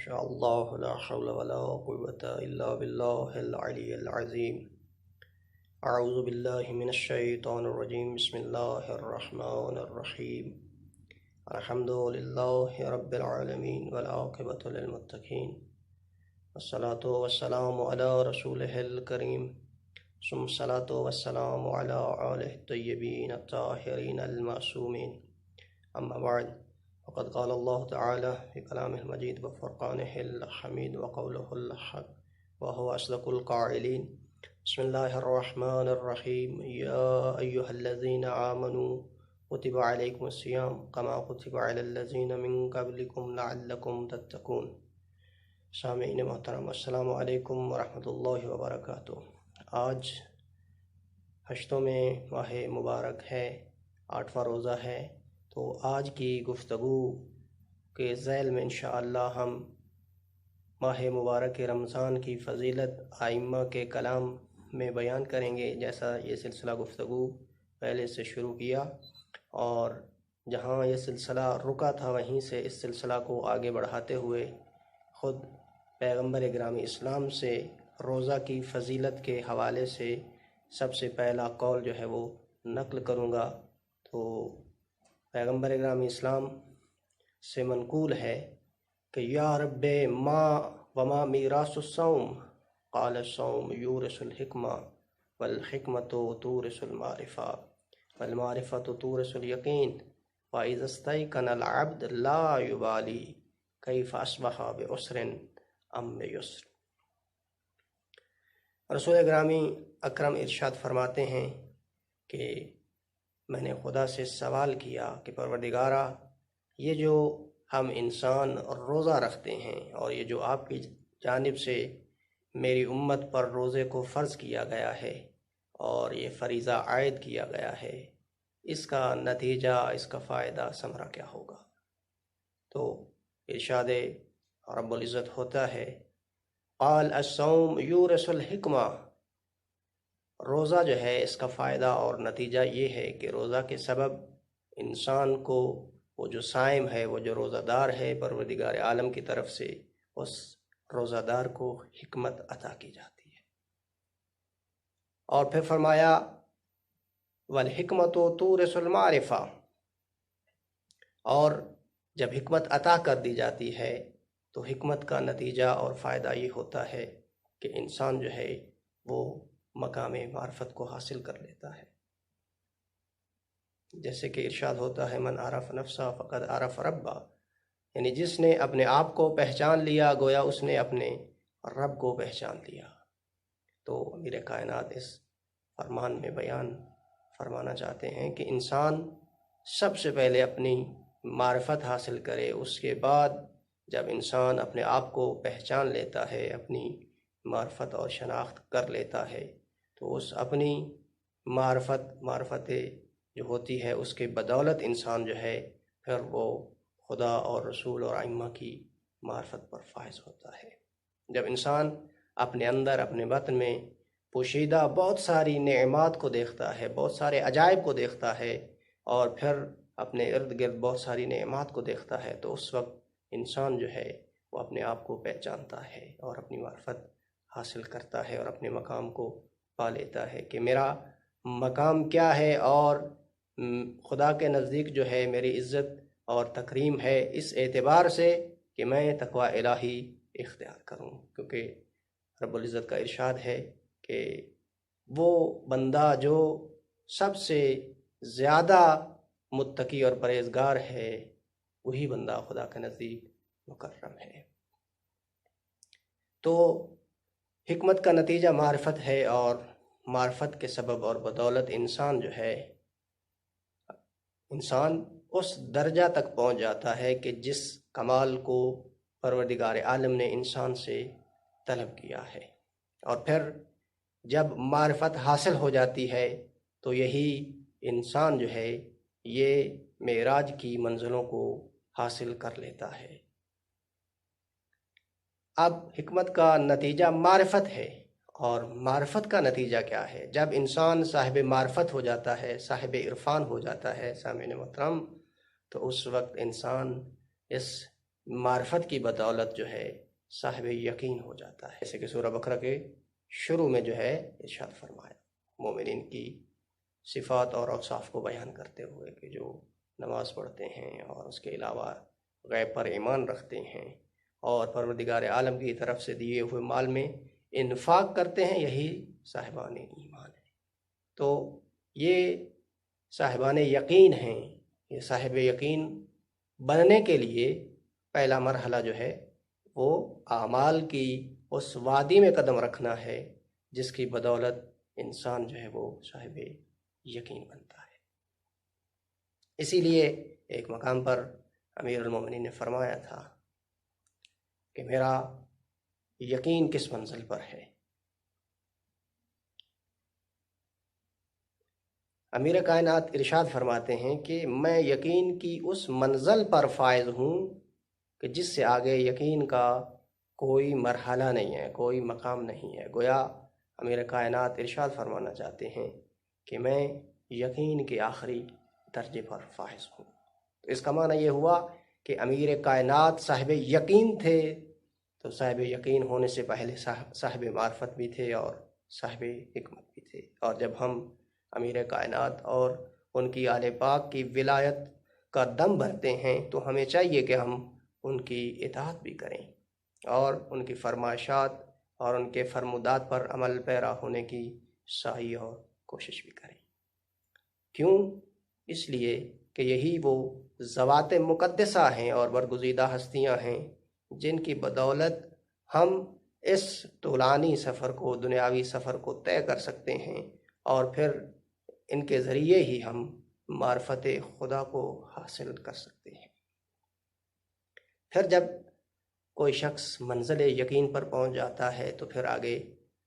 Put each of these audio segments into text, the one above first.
شاء الله لا حول ولا قوة إلا بالله العلي العظيم. أعوذ بالله من الشيطان الرجيم. بسم الله الرحمن الرحيم. الحمد لله رب العالمين والعاقبة للمتقين، والصلاة والسلام على رسوله الكريم، ثم الصلاة والسلام على آله الطيبين الطاهرين المعصومين. أما بعد، وقد قال الله تعالى في كلامه المجيد وفرقانه الحميد وقوله الحق وهو أصدق القائلين. بسم الله الرحمن الرحيم. يا أيها الذين آمنوا كتب عليكم الصيام كما كتب على الذين من قبلكم لعلكم تتقون. سامعین محترم، السلام علیکم ورحمۃ اللہ وبرکاتہ۔ آج ہشتوں میں ماہ مبارک ہے، 8واں روزہ ہے، تو آج کی گفتگو کے ذیل میں انشاءاللہ ہم ماہ مبارک رمضان کی فضیلت ائمہ کے کلام میں بیان کریں گے۔ جیسا یہ سلسلہ گفتگو پہلے سے شروع کیا اور جہاں یہ سلسلہ رکا تھا وہیں سے اس سلسلہ کو آگے بڑھاتے ہوئے خود پیغمبر گرامی اسلام سے روزہ کی فضیلت کے حوالے سے سب سے پہلا قول جو ہے وہ نقل کروں گا۔ تو پیغمبر گرامی اسلام سے منقول ہے کہ یا رب ما وما میراث الصوم قال الصوم یورث الحکمہ والحکمۃ تورث المعرفہ والمعرفۃ تورث الیقین وإذا استيقن العبد لا يبالي كيف أصبح بعسر ام بیسر۔ رسول گرامی اکرم ارشاد فرماتے ہیں کہ میں نے خدا سے سوال کیا کہ پروردگارا، یہ جو ہم انسان روزہ رکھتے ہیں اور یہ جو آپ کی جانب سے میری امت پر روزے کو فرض کیا گیا ہے اور یہ فریضہ عائد کیا گیا ہے، اس کا نتیجہ، اس کا فائدہ، ثمرہ کیا ہوگا؟ تو ارشاد رب العزت ہوتا ہے قال الصوم یورث الحکمہ، روزہ جو ہے اس کا فائدہ اور نتیجہ یہ ہے کہ روزہ کے سبب انسان کو، وہ جو صائم ہے، وہ جو روزہ دار ہے، پروردگار عالم کی طرف سے اس روزہ دار کو حکمت عطا کی جاتی ہے۔ اور پھر فرمایا والحکمت تورث المعرفہ، اور جب حکمت عطا کر دی جاتی ہے تو حکمت کا نتیجہ اور فائدہ یہ ہوتا ہے کہ انسان جو ہے وہ مقام معرفت کو حاصل کر لیتا ہے۔ جیسے کہ ارشاد ہوتا ہے من عرف نفسہ فقد عرف ربہ، یعنی جس نے اپنے آپ کو پہچان لیا گویا اس نے اپنے رب کو پہچان لیا۔ تو امیر کائنات اس فرمان میں بیان فرمانا چاہتے ہیں کہ انسان سب سے پہلے اپنی معرفت حاصل کرے، اس کے بعد جب انسان اپنے آپ کو پہچان لیتا ہے، اپنی معرفت اور شناخت کر لیتا ہے، تو اس اپنی معرفت جو ہوتی ہے اس کے بدولت انسان جو ہے پھر وہ خدا اور رسول اور ائمہ کی معرفت پر فائز ہوتا ہے۔ جب انسان اپنے اندر، اپنے باطن میں پوشیدہ بہت ساری نعمات کو دیکھتا ہے، بہت سارے عجائب کو دیکھتا ہے، اور پھر اپنے ارد گرد بہت ساری نعمات کو دیکھتا ہے، تو اس وقت انسان جو ہے وہ اپنے آپ کو پہچانتا ہے اور اپنی معرفت حاصل کرتا ہے اور اپنے مقام کو پا لیتا ہے کہ میرا مقام کیا ہے اور خدا کے نزدیک جو ہے میری عزت اور تکریم ہے اس اعتبار سے کہ میں تقوی الہی اختیار کروں، کیونکہ رب العزت کا ارشاد ہے کہ وہ بندہ جو سب سے زیادہ متقی اور پرہیزگار ہے وہی بندہ خدا کے نزدیک مکرم ہے۔ تو حکمت کا نتیجہ معرفت ہے، اور معرفت کے سبب اور بدولت انسان جو ہے، انسان اس درجہ تک پہنچ جاتا ہے کہ جس کمال کو پروردگار عالم نے انسان سے طلب کیا ہے، اور پھر جب معرفت حاصل ہو جاتی ہے تو یہی انسان جو ہے یہ معراج کی منزلوں کو حاصل کر لیتا ہے۔ اب حکمت کا نتیجہ معرفت ہے، اور معرفت کا نتیجہ کیا ہے؟ جب انسان صاحب معرفت ہو جاتا ہے، صاحب عرفان ہو جاتا ہے سامعین محترم، تو اس وقت انسان اس معرفت کی بدولت جو ہے صاحب یقین ہو جاتا ہے. جیسے کہ سورہ بقرہ کے شروع میں جو ہے ارشاد فرمایا مومنین کی صفات اور اوصاف کو بیان کرتے ہوئے کہ جو نماز پڑھتے ہیں اور اس کے علاوہ غیب پر ایمان رکھتے ہیں اور پروردگار عالم کی طرف سے دیے ہوئے مال میں انفاق کرتے ہیں، یہی صاحبان ایمان ہے. تو یہ صاحبان یقین ہیں. یہ صاحب یقین بننے کے لیے پہلا مرحلہ جو ہے وہ اعمال کی اس وادی میں قدم رکھنا ہے جس کی بدولت انسان جو ہے وہ صاحب یقین بنتا ہے. اسی لیے ایک مقام پر امیر المومنین نے فرمایا تھا کہ میرا یقین کس منزل پر ہے. امیر کائنات ارشاد فرماتے ہیں کہ میں یقین کی اس منزل پر فائز ہوں کہ جس سے آگے یقین کا کوئی مرحلہ نہیں ہے، کوئی مقام نہیں ہے. گویا امیر کائنات ارشاد فرمانا چاہتے ہیں کہ میں یقین کے آخری درجے پر فائز ہوں. تو اس کا معنی یہ ہوا کہ امیر کائنات صاحب یقین تھے، تو صاحب یقین ہونے سے پہلے صاحب معرفت بھی تھے اور صاحب حکمت بھی تھے. اور جب ہم امیر کائنات اور ان کی آل پاک کی ولایت کا دم بھرتے ہیں تو ہمیں چاہیے کہ ہم ان کی اطاعت بھی کریں اور ان کی فرمائشات اور ان کے فرمودات پر عمل پیرا ہونے کی سعی اور کوشش بھی کریں. کیوں؟ اس لیے کہ یہی وہ ذوات مقدسہ ہیں اور برگزیدہ ہستیاں ہیں جن کی بدولت ہم اس طولانی سفر کو، دنیاوی سفر کو طے کر سکتے ہیں اور پھر ان کے ذریعے ہی ہم معرفت خدا کو حاصل کر سکتے ہیں. پھر جب کوئی شخص منزل یقین پر پہنچ جاتا ہے تو پھر آگے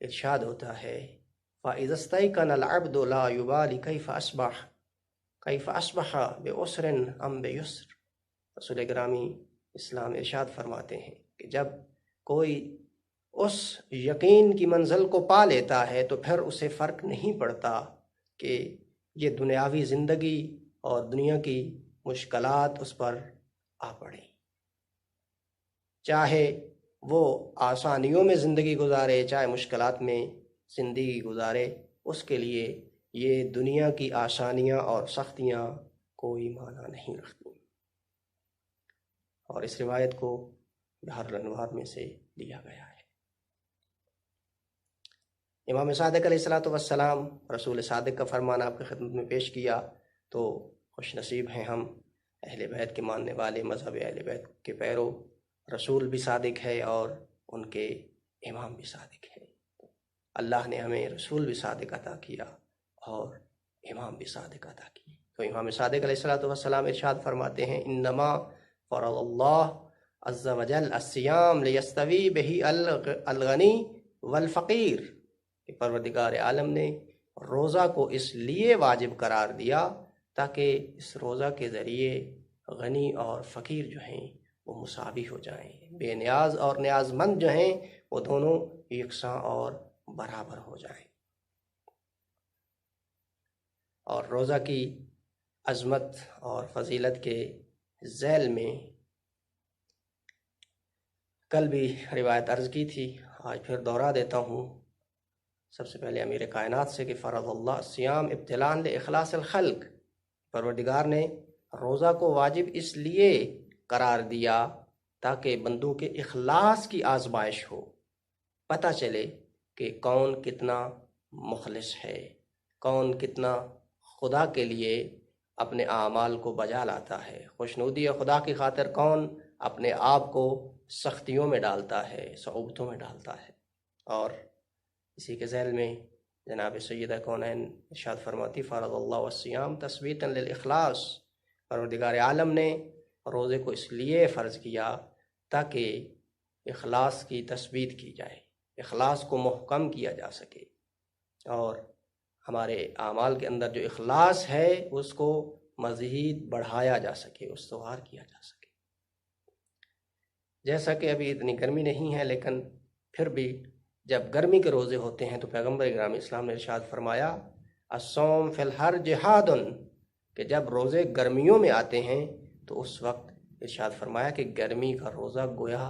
ارشاد ہوتا ہے فَإِذَا اسْتَيْقَنَ الْعَبْدُ لَا يُبَالِ كَيْفَ أَصْبَحَ بِعُسْرٍ أَمْ بِيُسْرٍ. رسول گرامی اسلام ارشاد فرماتے ہیں کہ جب کوئی اس یقین کی منزل کو پا لیتا ہے تو پھر اسے فرق نہیں پڑتا کہ یہ دنیاوی زندگی اور دنیا کی مشکلات اس پر آ پڑیں. چاہے وہ آسانیوں میں زندگی گزارے، چاہے مشکلات میں زندگی گزارے، اس کے لیے یہ دنیا کی آسانیاں اور سختیاں کوئی معنی نہیں رکھتی. اور اس روایت کو بحر الانوار میں سے لیا گیا ہے. امام صادق علیہ السلام رسول صادق کا فرمان آپ کی خدمت میں پیش کیا تو خوش نصیب ہیں ہم اہل بیت کے ماننے والے، مذہب اہل بیت کے پیرو. رسول بھی صادق ہے اور ان کے امام بھی صادق ہے. اللہ نے ہمیں رسول بھی صادق عطا کیا اور امام بھی صادق عطا کی. تو امام صادق علیہ السلام ارشاد فرماتے ہیں انما فرض اللہ عز وجل الصیام لیستوی بہ الغنی والفقیر. کہ پروردگار عالم نے روزہ کو اس لیے واجب قرار دیا تاکہ اس روزہ کے ذریعے غنی اور فقیر جو ہیں وہ مساوی ہو جائیں، بے نیاز اور نیاز مند جو ہیں وہ دونوں یکساں اور برابر ہو جائیں. اور روزہ کی عظمت اور فضیلت کے ذیل میں کل بھی روایت عرض کی تھی، آج پھر دوہرا دیتا ہوں. سب سے پہلے امیر کائنات سے کہ فرض اللہ الصیام ابتلاء لاخلاص الخلق. پروردگار نے روزہ کو واجب اس لیے قرار دیا تاکہ بندوں کے اخلاص کی آزمائش ہو، پتہ چلے کہ کون کتنا مخلص ہے، کون کتنا خدا کے لیے اپنے اعمال کو بجا لاتا ہے، خوشنودی خدا کی خاطر کون اپنے آپ کو سختیوں میں ڈالتا ہے، صعوبتوں میں ڈالتا ہے. اور اسی کے ذیل میں جناب سیدہ کونین ارشاد فرماتی فرض اللہ الصیام تثبیتا للاخلاص. پروردگار عالم نے روزے کو اس لیے فرض کیا تاکہ اخلاص کی تثبیت کی جائے، اخلاص کو محکم کیا جا سکے اور ہمارے اعمال کے اندر جو اخلاص ہے اس کو مزید بڑھایا جا سکے، استوار کیا جا سکے. جیسا کہ ابھی اتنی گرمی نہیں ہے لیکن پھر بھی جب گرمی کے روزے ہوتے ہیں تو پیغمبر گرامی اسلام نے ارشاد فرمایا الصوم فی الحر جہاد، کہ جب روزے گرمیوں میں آتے ہیں تو اس وقت ارشاد فرمایا کہ گرمی کا روزہ گویا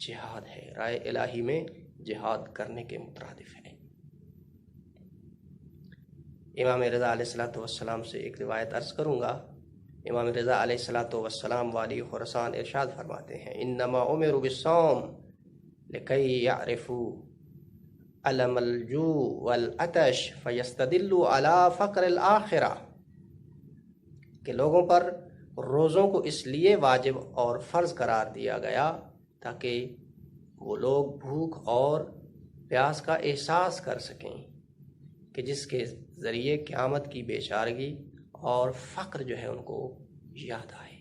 جہاد ہے، رائے الہی میں جہاد کرنے کے مترادف ہے۔ امام رضا علیہ السلام سے ایک روایت عرض کروں گا۔ امام رضا علیہ السلام والی خراسان ارشاد فرماتے ہیں انما امروا بالصوم لکی یعرفوا علم الجوع والعطش فیستدلوا علی فقر الآخرہ، کہ لوگوں پر روزوں کو اس لیے واجب اور فرض قرار دیا گیا تاکہ وہ لوگ بھوک اور پیاس کا احساس کر سکیں، کہ جس کے ذریعے قیامت کی بے چارگی اور فقر جو ہے ان کو یاد آئے۔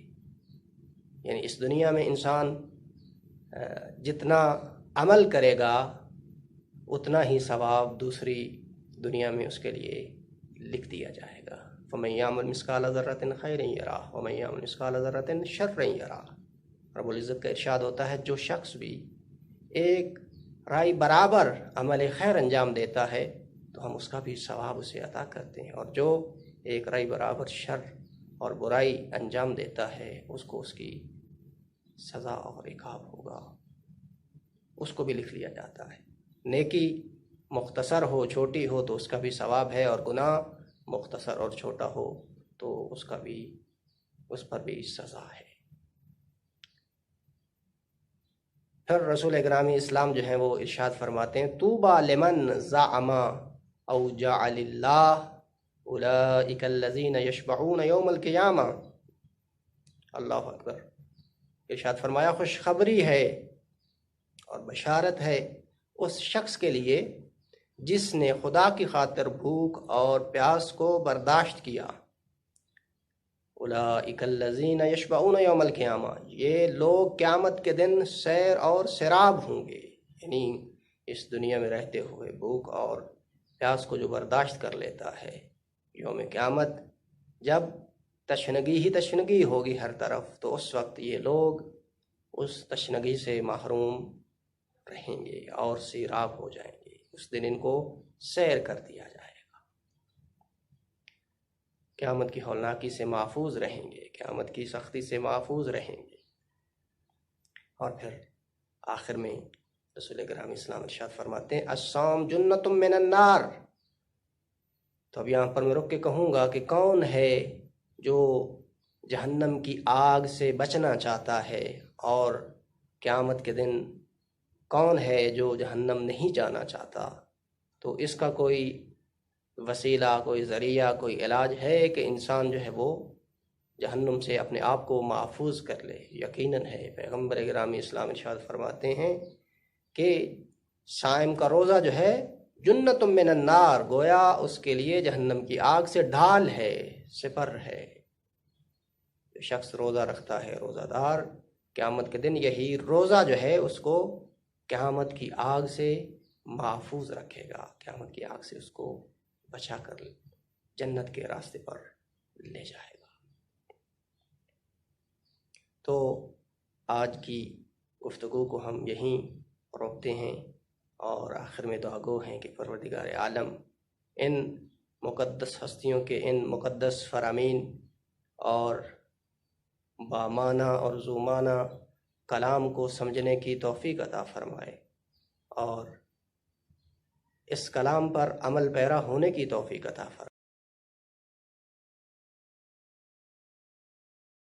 یعنی اس دنیا میں انسان جتنا عمل کرے گا اتنا ہی ثواب دوسری دنیا میں اس کے لیے لکھ دیا جائے گا۔ فَمَن يَعْمَلْ مِثْقَالَ ذَرَّةٍ خَيْرًا يَرَهُ وَمَن يَعْمَلْ مِثْقَالَ ذَرَّةٍ شَرًّا يَرَهُ۔ رب العزت کا ارشاد ہوتا ہے جو شخص بھی ایک رائی برابر عمل خیر انجام دیتا ہے تو ہم اس کا بھی ثواب اسے عطا کرتے ہیں، اور جو ایک رائی برابر شر اور برائی انجام دیتا ہے اس کو اس کی سزا اور عقاب ہوگا، اس کو بھی لکھ لیا جاتا ہے۔ نیکی مختصر ہو چھوٹی ہو تو اس کا بھی ثواب ہے، اور گناہ مختصر اور چھوٹا ہو تو اس پر بھی سزا ہے۔ پھر رسول اکرام اسلام جو ہیں وہ ارشاد فرماتے ہیں طوبی لمن زعم او جعل اللہ اولئک الذین یشبعون یوم القیامہ۔ اللہ اکبر۔ ارشاد فرمایا خوشخبری ہے اور بشارت ہے اس شخص کے لیے جس نے خدا کی خاطر بھوک اور پیاس کو برداشت کیا۔ اولئک الذین یشبعون یوم القیامہ، یہ لوگ قیامت کے دن سیر اور سراب ہوں گے، یعنی اس دنیا میں رہتے ہوئے بھوک اور پیاس کو جو برداشت کر لیتا ہے، یوم قیامت جب تشنگی ہی تشنگی ہوگی ہر طرف تو اس وقت یہ لوگ اس تشنگی سے محروم رہیں گے اور سیراب ہو جائیں گے۔ اس دن ان کو سیر کر دیا جائے گا، قیامت کی ہولناکی سے محفوظ رہیں گے، قیامت کی سختی سے محفوظ رہیں گے۔ اور پھر آخر میں رسول اکرم اسلام ارشاد فرماتے ہیں الصوم جنۃ من النار۔ تو اب یہاں پر میں رک کے کہوں گا کہ کون ہے جو جہنم کی آگ سے بچنا چاہتا ہے، اور قیامت کے دن کون ہے جو جہنم نہیں جانا چاہتا؟ تو اس کا کوئی وسیلہ، کوئی ذریعہ، کوئی علاج ہے کہ انسان جو ہے وہ جہنم سے اپنے آپ کو محفوظ کر لے؟ یقیناً ہے۔ پیغمبر گرامی اسلام ارشاد فرماتے ہیں کہ صائم کا روزہ جو ہے جنۃ من النار، گویا اس کے لیے جہنم کی آگ سے ڈھال ہے، سپر ہے۔ جو شخص روزہ رکھتا ہے، روزہ دار، قیامت کے دن یہی روزہ جو ہے اس کو قیامت کی آگ سے محفوظ رکھے گا، قیامت کی آگ سے اس کو بچا کر جنت کے راستے پر لے جائے گا۔ تو آج کی گفتگو کو ہم یہیں روکتے ہیں، اور آخر میں دعا گو ہیں کہ پروردگار عالم ان مقدس ہستیوں کے ان مقدس فرامین اور بامانہ اور زومانہ کلام کو سمجھنے کی توفیق عطا فرمائے، اور اس کلام پر عمل پیرا ہونے کی توفیق عطا فرمائے۔